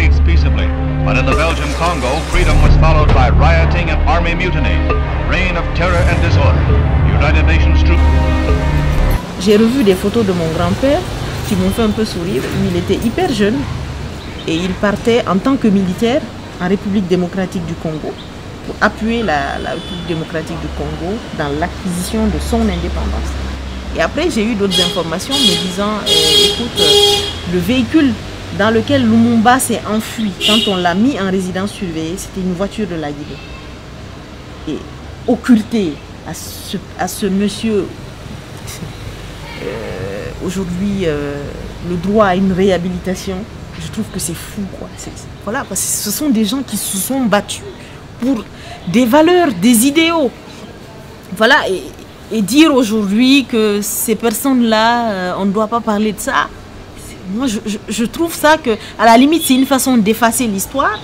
States peaceably, but in the Belgian Congo, freedom was followed by rioting and army mutiny, reign of terror and disorder. United Nations troops. J'ai revu des photos de mon grand-père qui m'ont fait un peu sourire. Il était hyper jeune et il partait en tant que militaire en République démocratique du Congo pour appuyer la République démocratique du Congo dans l'acquisition de son indépendance. Et après, j'ai eu d'autres informations me disant, écoute, le véhicule dans lequel Lumumba s'est enfui, quand on l'a mis en résidence surveillée, c'était une voiture de la Guinée. Et occulté à ce monsieur, aujourd'hui, le droit à une réhabilitation, je trouve que c'est fou, quoi. Voilà, parce que ce sont des gens qui se sont battus pour des valeurs, des idéaux. Voilà, et dire aujourd'hui que ces personnes-là, on ne doit pas parler de ça, moi je trouve ça que, à la limite, c'est une façon d'effacer l'histoire.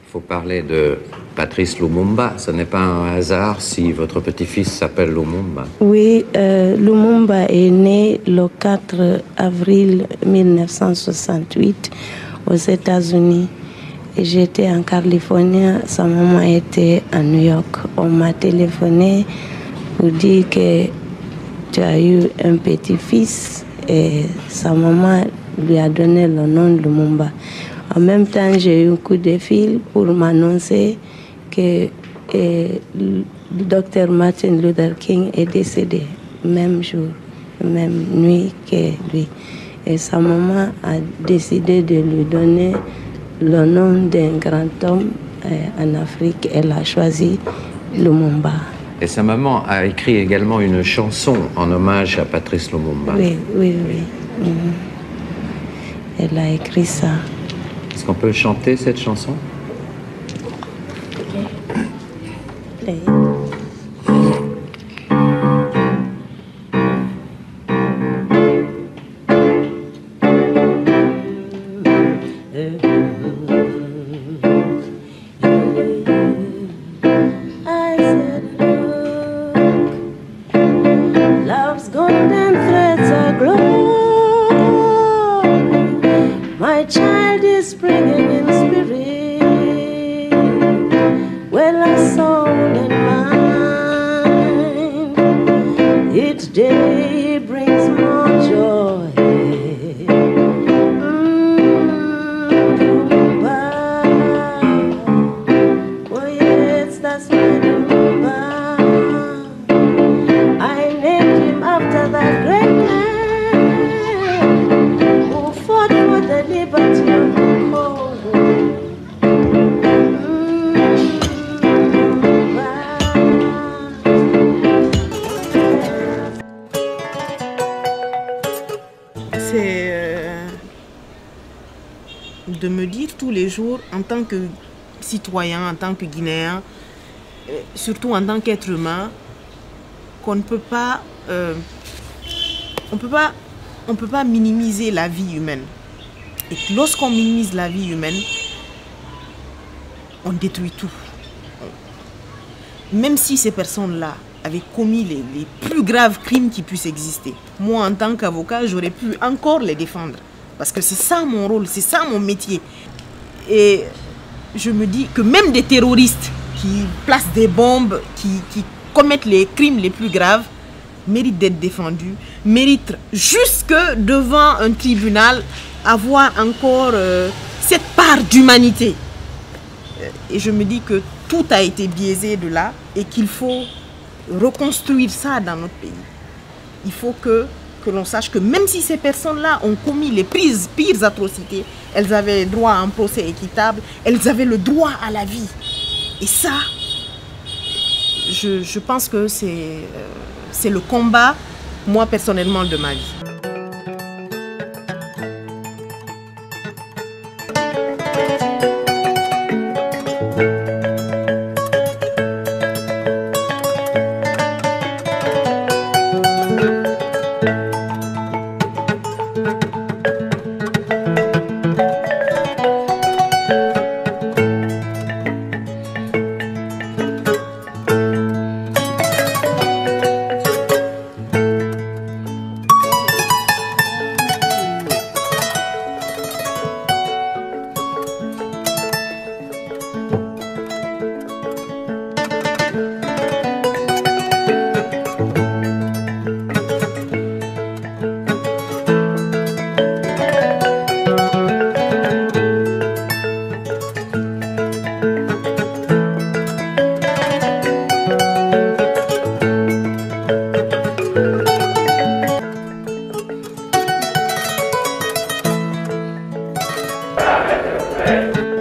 Il faut parler de Patrice Lumumba. Ce n'est pas un hasard si votre petit-fils s'appelle Lumumba. Oui, Lumumba est né le 4 avril 1968 aux États-Unis. J'étais en Californie, sa maman était à New York. On m'a téléphoné pour dire que tu as eu un petit-fils et sa maman lui a donné le nom de Lumumba. En même temps, j'ai eu un coup de fil pour m'annoncer que le docteur Martin Luther King est décédé, même jour, même nuit que lui. Et sa maman a décidé de lui donner le nom d'un grand homme en Afrique. Elle a choisi Lumumba. Et sa maman a écrit également une chanson en hommage à Patrice Lumumba. Oui, oui, oui. Elle a écrit ça. Est-ce qu'on peut chanter cette chanson? Okay. Love's golden threads are glowing. My child is springing in spirit, well, a soul and mind. Each day brings more joy. Lumumba, oh yes, that's my Lumumba. I named him after that great man. C'est de me dire tous les jours, en tant que citoyen, en tant que Guinéen, surtout en tant qu'être humain, qu'on ne peut pas, on peut pas minimiser la vie humaine. Et lorsqu'on minimise la vie humaine, on détruit tout. Même si ces personnes-là avaient commis les plus graves crimes qui puissent exister, moi en tant qu'avocat, j'aurais pu encore les défendre. Parce que c'est ça mon rôle, c'est ça mon métier. Et je me dis que même des terroristes qui placent des bombes, qui commettent les crimes les plus graves, méritent d'être défendus, méritent jusque devant un tribunal avoir encore cette part d'humanité. Et je me dis que tout a été biaisé de là et qu'il faut reconstruire ça dans notre pays. Il faut que l'on sache que même si ces personnes-là ont commis les pires atrocités, elles avaient droit à un procès équitable, elles avaient le droit à la vie. Et ça, je pense que c'est le combat, moi personnellement, de ma vie. Thank you.